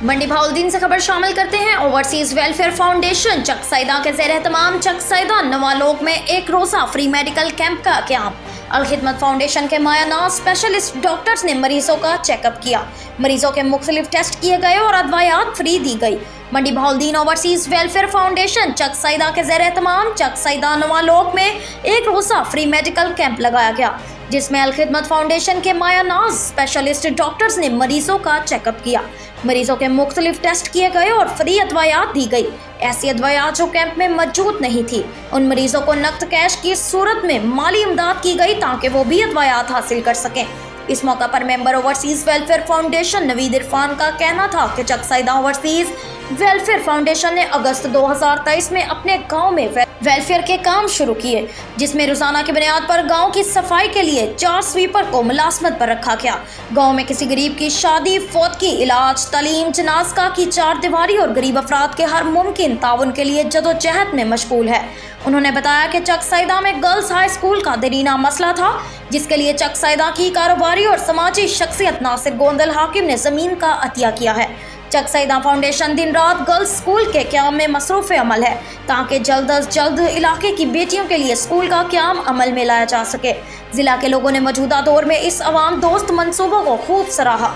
मंडी भाउलदीन से खबर शामिल करते हैं। ओवरसीज वेलफेयर फाउंडेशन चक सईदा के ज़ेर एहतमाम चक सईदा नवालोक में एक रोज़ा फ्री मेडिकल कैंप का क्याम। अल खिदमत फाउंडेशन के मायानाज स्पेशलिस्ट डॉक्टर्स ने मरीजों का चेकअप किया। मरीजों के मुख्तलिफ टेस्ट किए गए और अदवायात फ्री दी गई। मंडी भाउलदीन ओवरसीज वेलफेयर फाउंडेशन चक सईदा के ज़ेर एहतमाम चक सईदा नवालोक में एक रोज़ा फ्री मेडिकल कैंप लगाया गया, जिसमें अल खिदमत फाउंडेशन के मायानाज स्पेशलिस्ट डॉक्टर्स ने मरीजों का चेकअप किया। मरीजों के मुख्तलिफ टेस्ट किए गए और फ्री अदवायात दी गई। ऐसी अदवायात जो कैंप में मौजूद नहीं थी, उन मरीजों को नकद कैश की सूरत में माली इमदाद की गई ताकि वो भी अदवायात हासिल कर सकें। इस मौका पर member overseas welfare foundation Naveed Irfan का कहना था कि चक सईदा ओवरसीज वेलफेयर फाउंडेशन ने अगस्त 2023 में अपने गांव में वेलफेयर के काम शुरू किए, जिसमें रोजाना की बुनियाद पर गांव की सफाई के लिए 4 स्वीपर को मुलाजमत पर रखा गया। गांव में किसी गरीब की शादी, फौतगी, इलाज, तालीम, जनाज़ा की 4 दीवारी और गरीब अफराद के हर मुमकिन ताउन के लिए जदोजहद में मशगूल है। उन्होंने बताया कि चक सईदा में गर्ल्स हाई स्कूल का देरीना मसला था, जिसके लिए चक सईदा की कारोबारी और समाजी शख्सियत नासिर गोंदल हाकिम ने जमीन का अतिया किया है। चक सईदा फाउंडेशन दिन रात गर्ल्स स्कूल के क्याम में मसरूफ़ अमल है ताकि जल्द अज जल्द इलाके की बेटियों के लिए स्कूल का क्याम अमल में लाया जा सके। जिला के लोगों ने मौजूदा दौर में इस अवाम दोस्त मंसूबों को खूब सराहा।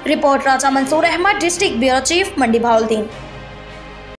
Report Raja Mansoor Ahmed, district bureau chief, Mandi भाउलदीन।